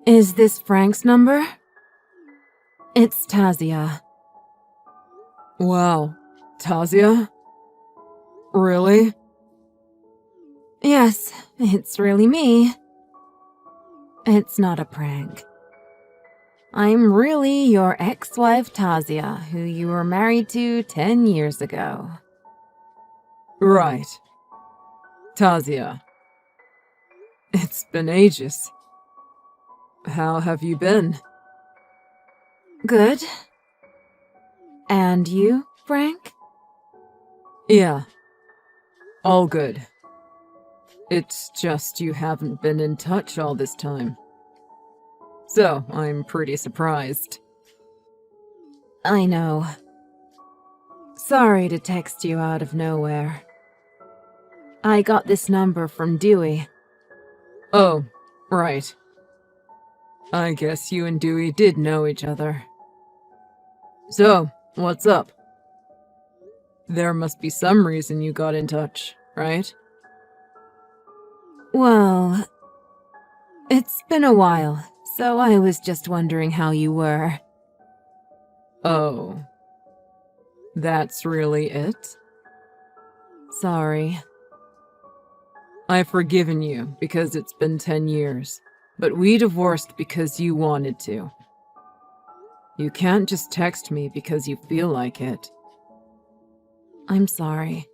Is this Frank's number? It's Tazia. Wow. Tazia? Really? Yes, it's really me. It's not a prank. I'm really your ex-wife Tazia, who you were married to 10 years ago. Right. Tazia. It's been ages. How have you been? Good. And you, Frank? Yeah. All good. It's just you haven't been in touch all this time. So, I'm pretty surprised. I know. Sorry to text you out of nowhere. I got this number from Dewey. Oh, right. I guess you and Dewey did know each other. So, what's up? There must be some reason you got in touch, right? Well, it's been a while, so I was just wondering how you were. Oh. That's really it? Sorry. I've forgiven you because it's been 10 years, but we divorced because you wanted to. You can't just text me because you feel like it. I'm sorry.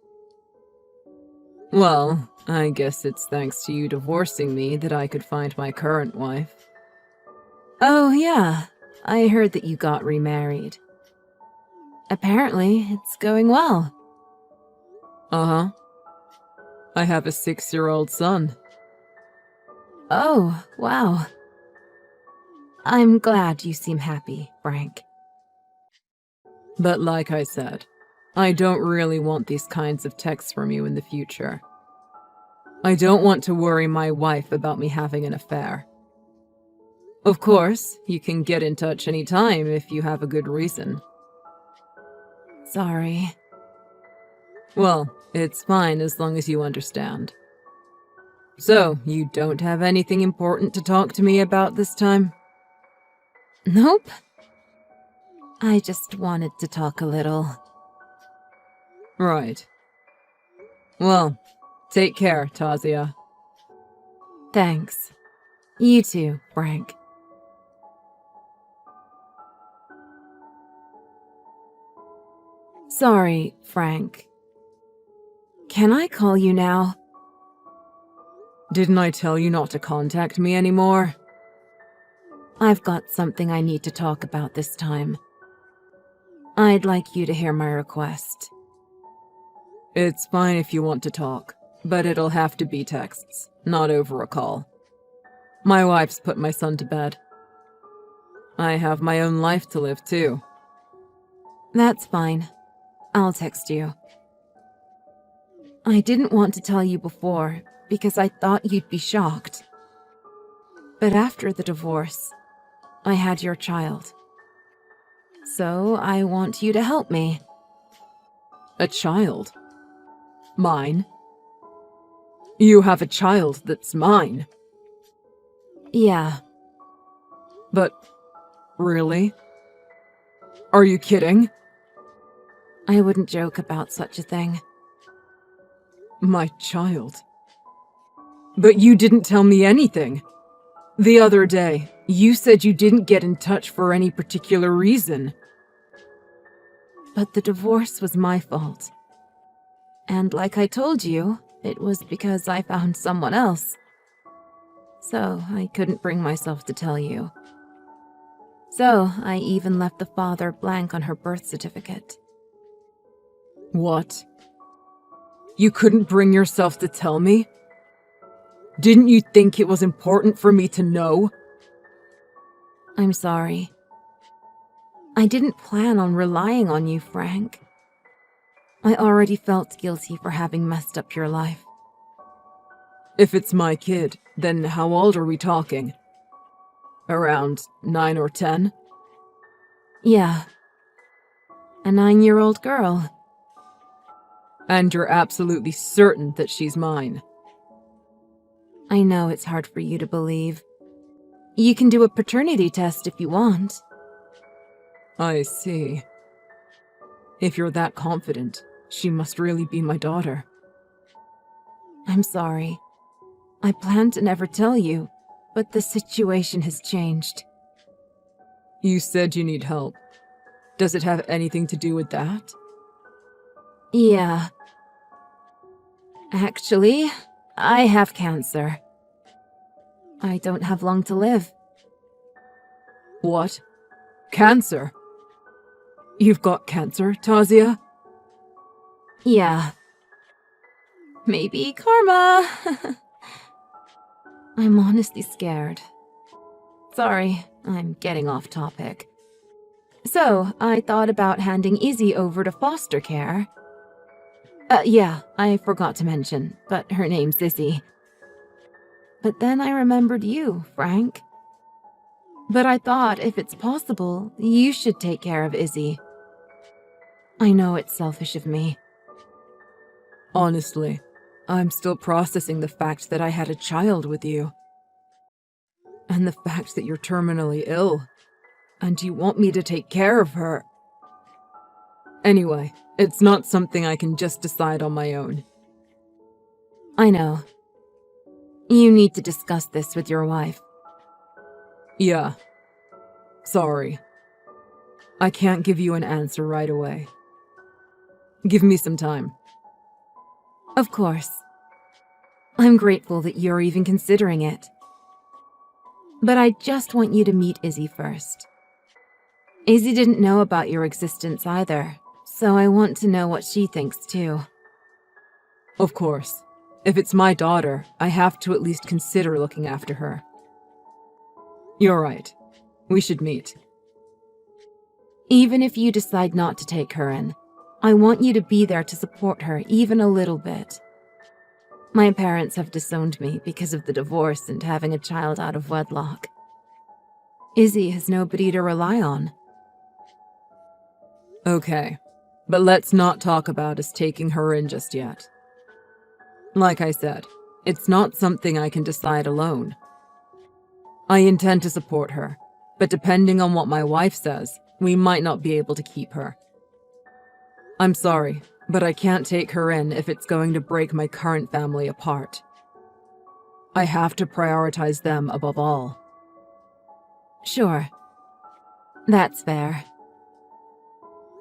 Well, I guess it's thanks to you divorcing me that I could find my current wife. Oh, yeah. I heard that you got remarried. Apparently, it's going well. Uh-huh. I have a 6-year-old son. Oh, wow. I'm glad you seem happy, Frank. But like I said, I don't really want these kinds of texts from you in the future. I don't want to worry my wife about me having an affair. Of course, you can get in touch anytime if you have a good reason. Sorry. Well, it's fine as long as you understand. So, you don't have anything important to talk to me about this time? Nope. I just wanted to talk a little. Right. Well, take care, Tazia. Thanks. You too, Frank. Sorry, Frank. Can I call you now? Didn't I tell you not to contact me anymore? I've got something I need to talk about this time. I'd like you to hear my request. It's fine if you want to talk, but it'll have to be texts, not over a call. My wife's put my son to bed. I have my own life to live, too. That's fine. I'll text you. I didn't want to tell you before because I thought you'd be shocked. But after the divorce, I had your child. So I want you to help me. A child? Mine? You have a child that's mine? Yeah. But, really? Are you kidding? I wouldn't joke about such a thing. My child. But you didn't tell me anything. The other day, you said you didn't get in touch for any particular reason. But the divorce was my fault. And like I told you, it was because I found someone else. So I couldn't bring myself to tell you. So I even left the father blank on her birth certificate. What? You couldn't bring yourself to tell me? Didn't you think it was important for me to know? I'm sorry. I didn't plan on relying on you, Frank. I already felt guilty for having messed up your life. If it's my kid, then how old are we talking? Around 9 or 10? Yeah. A 9-year-old girl. And you're absolutely certain that she's mine? I know it's hard for you to believe. You can do a paternity test if you want. I see. If you're that confident, she must really be my daughter. I'm sorry. I planned to never tell you, but the situation has changed. You said you need help. Does it have anything to do with that? Yeah. Actually, I have cancer. I don't have long to live. What? Cancer? You've got cancer, Tazia? Yeah. Maybe karma. I'm honestly scared. Sorry, I'm getting off topic. So, I thought about handing Izzy over to foster care. Yeah, I forgot to mention, but her name's Izzy. But then I remembered you, Frank. But I thought if it's possible, you should take care of Izzy. I know it's selfish of me. Honestly, I'm still processing the fact that I had a child with you. And the fact that you're terminally ill. And you want me to take care of her. Anyway, it's not something I can just decide on my own. I know. You need to discuss this with your wife. Yeah. Sorry. I can't give you an answer right away. Give me some time. Of course. I'm grateful that you're even considering it. But I just want you to meet Izzy first. Izzy didn't know about your existence either, so I want to know what she thinks too. Of course. If it's my daughter, I have to at least consider looking after her. You're right. We should meet. Even if you decide not to take her in, I want you to be there to support her even a little bit. My parents have disowned me because of the divorce and having a child out of wedlock. Izzy has nobody to rely on. Okay, but let's not talk about us taking her in just yet. Like I said, it's not something I can decide alone. I intend to support her, but depending on what my wife says, we might not be able to keep her. I'm sorry, but I can't take her in if it's going to break my current family apart. I have to prioritize them above all. Sure. That's fair.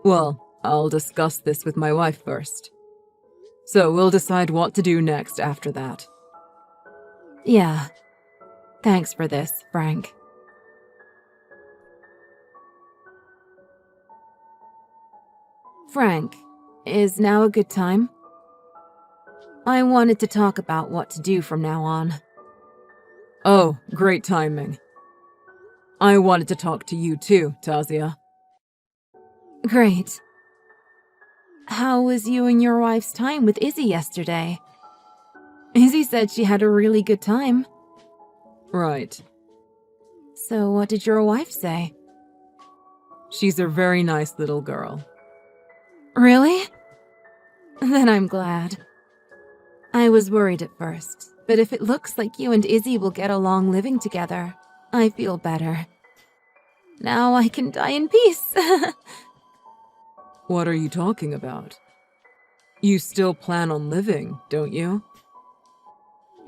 Well, I'll discuss this with my wife first. So we'll decide what to do next after that. Yeah. Thanks for this, Frank. Frank, is now a good time? I wanted to talk about what to do from now on. Oh, great timing. I wanted to talk to you too, Tazia. Great. How was you and your wife's time with Izzy yesterday? Izzy said she had a really good time. Right. So what did your wife say? She's a very nice little girl. Really? Then I'm glad. I was worried at first, but if it looks like you and Izzy will get along living together, I feel better. Now I can die in peace. What are you talking about? You still plan on living, don't you?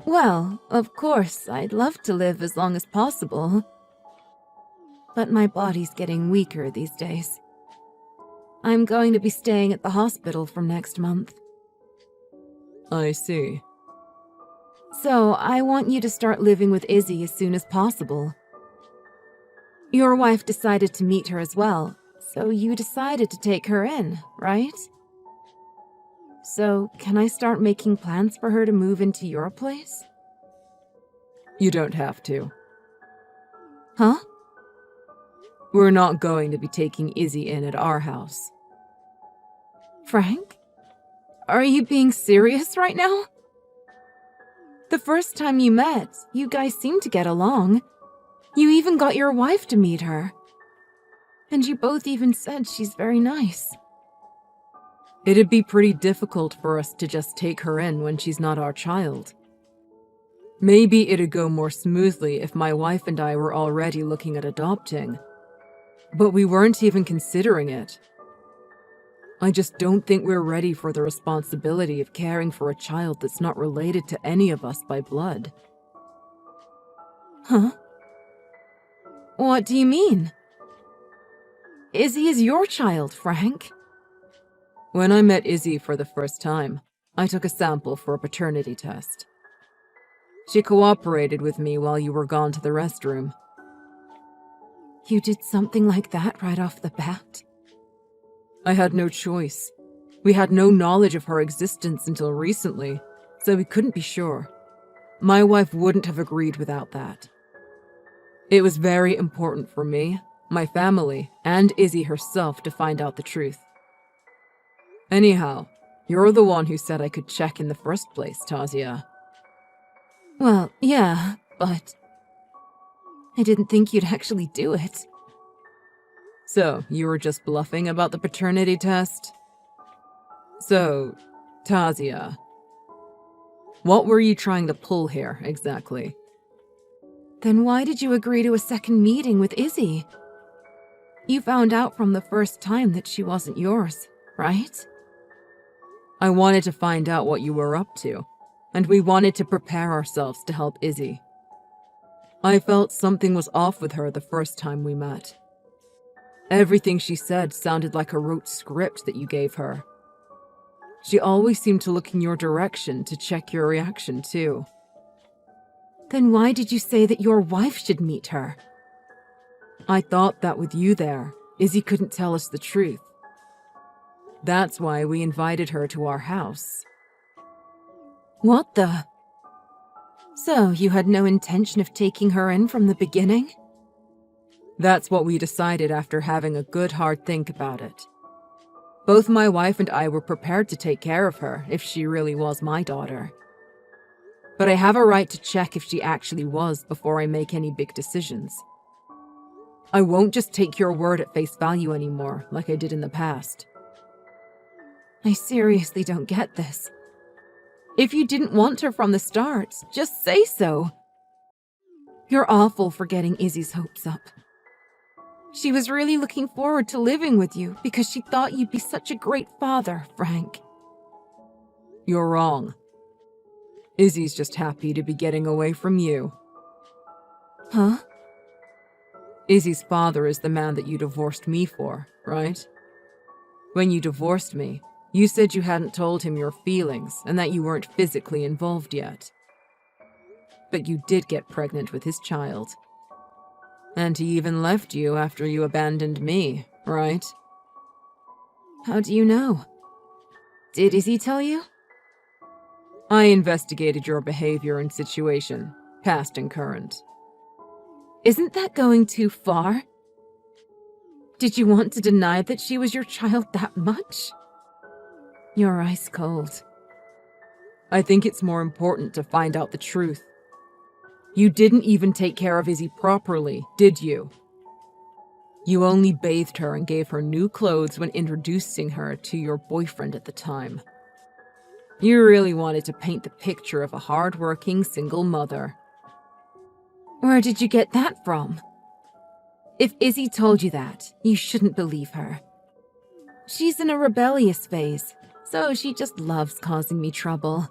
Well, of course, I'd love to live as long as possible. But my body's getting weaker these days. I'm going to be staying at the hospital from next month. I see. So I want you to start living with Izzy as soon as possible. Your wife decided to meet her as well, so you decided to take her in, right? So can I start making plans for her to move into your place? You don't have to. Huh? We're not going to be taking Izzy in at our house. Frank? Are you being serious right now? The first time you met, you guys seemed to get along. You even got your wife to meet her. And you both even said she's very nice. It'd be pretty difficult for us to just take her in when she's not our child. Maybe it'd go more smoothly if my wife and I were already looking at adopting. But we weren't even considering it. I just don't think we're ready for the responsibility of caring for a child that's not related to any of us by blood. Huh? What do you mean? Izzy is your child, Frank. When I met Izzy for the first time, I took a sample for a paternity test. She cooperated with me while you were gone to the restroom. You did something like that right off the bat? I had no choice. We had no knowledge of her existence until recently, so we couldn't be sure. My wife wouldn't have agreed without that. It was very important for me, my family, and Izzy herself to find out the truth. Anyhow, you're the one who said I could check in the first place, Tasia. Well, yeah, but I didn't think you'd actually do it. So, you were just bluffing about the paternity test? So, Tasia, what were you trying to pull here, exactly? Then why did you agree to a second meeting with Izzy? You found out from the first time that she wasn't yours, right? I wanted to find out what you were up to, and we wanted to prepare ourselves to help Izzy. I felt something was off with her the first time we met. Everything she said sounded like a rote script that you gave her. She always seemed to look in your direction to check your reaction, too. Then why did you say that your wife should meet her? I thought that with you there, Izzy couldn't tell us the truth. That's why we invited her to our house. What the? So, you had no intention of taking her in from the beginning? That's what we decided after having a good hard think about it. Both my wife and I were prepared to take care of her if she really was my daughter. But I have a right to check if she actually was before I make any big decisions. I won't just take your word at face value anymore, like I did in the past. I seriously don't get this. If you didn't want her from the start, just say so. You're awful for getting Izzy's hopes up. She was really looking forward to living with you because she thought you'd be such a great father, Frank. You're wrong. Izzy's just happy to be getting away from you. Huh? Izzy's father is the man that you divorced me for, right? When you divorced me, you said you hadn't told him your feelings and that you weren't physically involved yet. But you did get pregnant with his child. And he even left you after you abandoned me, right? How do you know? Did Izzy tell you? I investigated your behavior and situation, past and current. Isn't that going too far? Did you want to deny that she was your child that much? You're ice cold. I think it's more important to find out the truth. You didn't even take care of Izzy properly, did you? You only bathed her and gave her new clothes when introducing her to your boyfriend at the time. You really wanted to paint the picture of a hard-working single mother. Where did you get that from? If Izzy told you that, you shouldn't believe her. She's in a rebellious phase, so she just loves causing me trouble.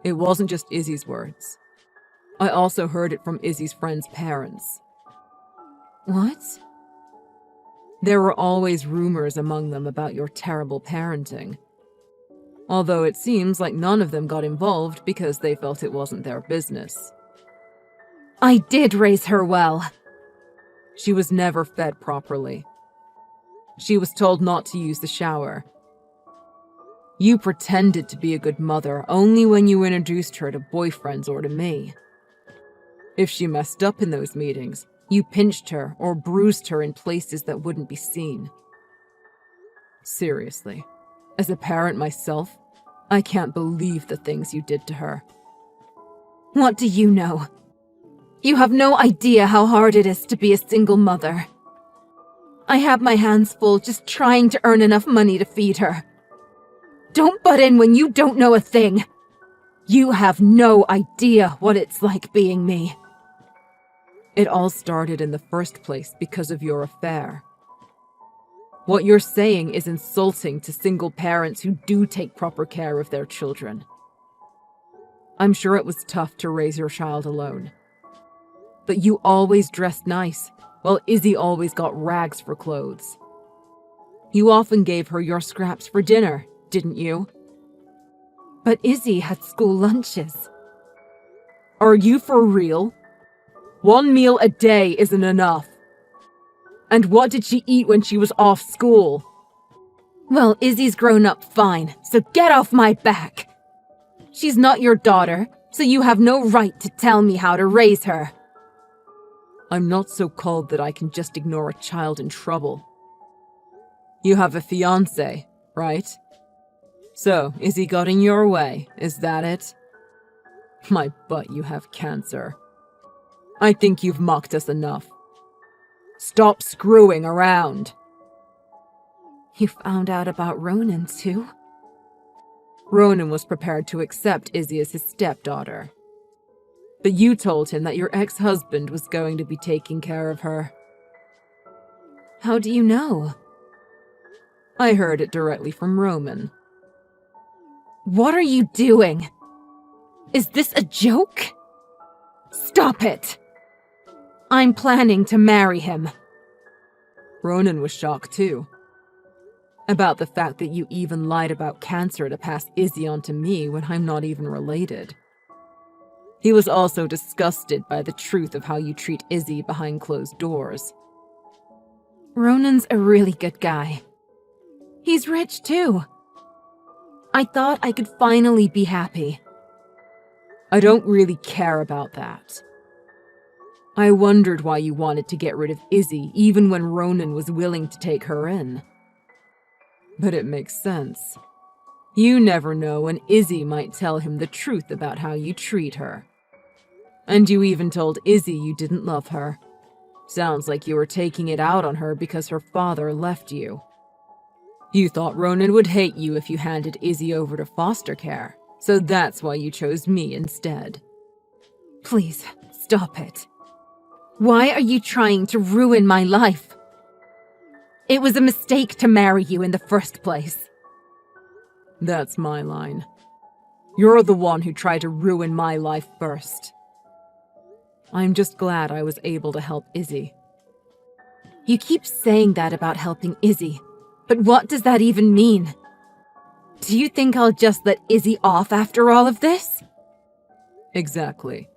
It wasn't just Izzy's words. I also heard it from Izzy's friends' parents. What? There were always rumors among them about your terrible parenting. Although it seems like none of them got involved because they felt it wasn't their business. I did raise her well. She was never fed properly. She was told not to use the shower. You pretended to be a good mother only when you introduced her to boyfriends or to me. If she messed up in those meetings, you pinched her or bruised her in places that wouldn't be seen. Seriously, as a parent myself, I can't believe the things you did to her. What do you know? You have no idea how hard it is to be a single mother. I have my hands full just trying to earn enough money to feed her. Don't butt in when you don't know a thing. You have no idea what it's like being me. It all started in the first place because of your affair. What you're saying is insulting to single parents who do take proper care of their children. I'm sure it was tough to raise your child alone. But you always dressed nice, while Izzy always got rags for clothes. You often gave her your scraps for dinner, didn't you? But Izzy had school lunches. Are you for real? 1 meal a day isn't enough. And what did she eat when she was off school? Well, Izzy's grown up fine, so get off my back. She's not your daughter, so you have no right to tell me how to raise her. I'm not so cold that I can just ignore a child in trouble. You have a fiancé, right? So, Izzy got in your way, is that it? My butt, you have cancer. I think you've mocked us enough. Stop screwing around. You found out about Ronan, too? Ronan was prepared to accept Izzy as his stepdaughter. But you told him that your ex-husband was going to be taking care of her. How do you know? I heard it directly from Roman. What are you doing? Is this a joke? Stop it! I'm planning to marry him. Ronan was shocked too. About the fact that you even lied about cancer to pass Izzy on to me when I'm not even related. He was also disgusted by the truth of how you treat Izzy behind closed doors. Ronan's a really good guy. He's rich too. I thought I could finally be happy. I don't really care about that. I wondered why you wanted to get rid of Izzy even when Ronan was willing to take her in. But it makes sense. You never know when Izzy might tell him the truth about how you treat her. And you even told Izzy you didn't love her. Sounds like you were taking it out on her because her father left you. You thought Ronan would hate you if you handed Izzy over to foster care, so that's why you chose me instead. Please, stop it. Why are you trying to ruin my life? It was a mistake to marry you in the first place. That's my line. You're the one who tried to ruin my life first. I'm just glad I was able to help Izzy. You keep saying that about helping Izzy, but what does that even mean? Do you think I'll just let Izzy off after all of this? Exactly.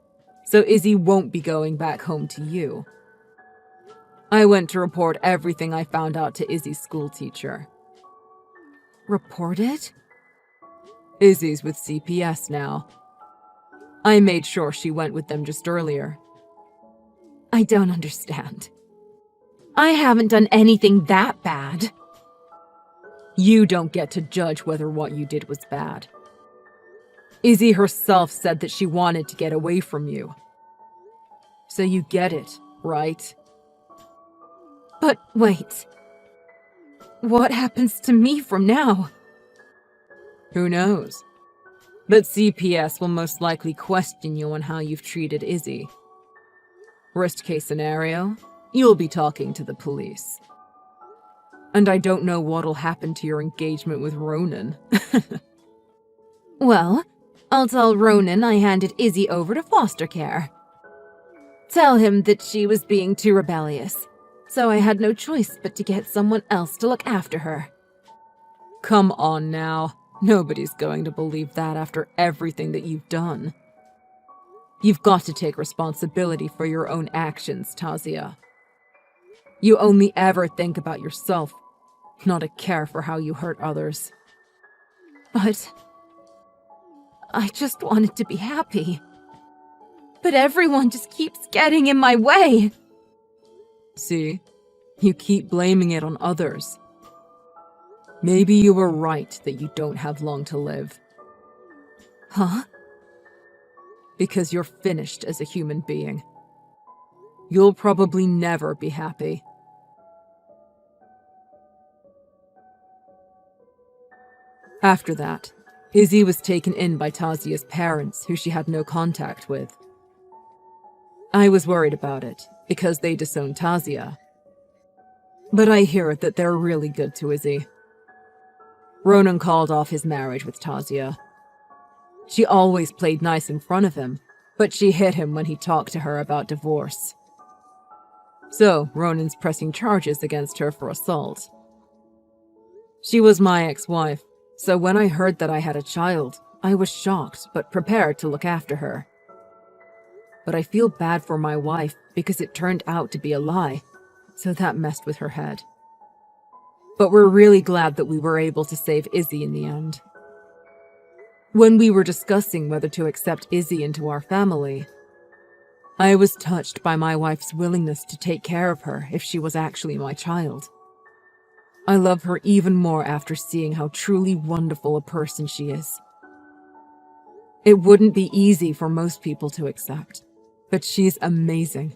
So Izzy won't be going back home to you. I went to report everything I found out to Izzy's school teacher. Report it? Izzy's with CPS now. I made sure she went with them just earlier. I don't understand. I haven't done anything that bad. You don't get to judge whether what you did was bad. Izzy herself said that she wanted to get away from you. So you get it, right? But wait. What happens to me from now? Who knows? But CPS will most likely question you on how you've treated Izzy. Worst case scenario, you'll be talking to the police. And I don't know what'll happen to your engagement with Ronan. Well, I'll tell Ronan I handed Izzy over to foster care. Tell him that she was being too rebellious, so I had no choice but to get someone else to look after her. Come on now. Nobody's going to believe that after everything that you've done. You've got to take responsibility for your own actions, Tasia. You only ever think about yourself, not a care for how you hurt others. But I just wanted to be happy. But everyone just keeps getting in my way. See? You keep blaming it on others. Maybe you were right that you don't have long to live. Huh? Because you're finished as a human being. You'll probably never be happy. After that, Izzy was taken in by Tazia's parents, who she had no contact with. I was worried about it, because they disowned Tazia. But I hear that they're really good to Izzy. Ronan called off his marriage with Tazia. She always played nice in front of him, but she hit him when he talked to her about divorce. So, Ronan's pressing charges against her for assault. She was my ex-wife, so when I heard that I had a child, I was shocked but prepared to look after her. But I feel bad for my wife because it turned out to be a lie, so that messed with her head. But we're really glad that we were able to save Izzy in the end. When we were discussing whether to accept Izzy into our family, I was touched by my wife's willingness to take care of her if she was actually my child. I love her even more after seeing how truly wonderful a person she is. It wouldn't be easy for most people to accept, but she's amazing.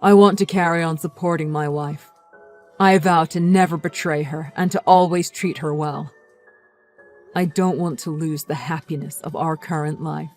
I want to carry on supporting my wife. I vow to never betray her and to always treat her well. I don't want to lose the happiness of our current life.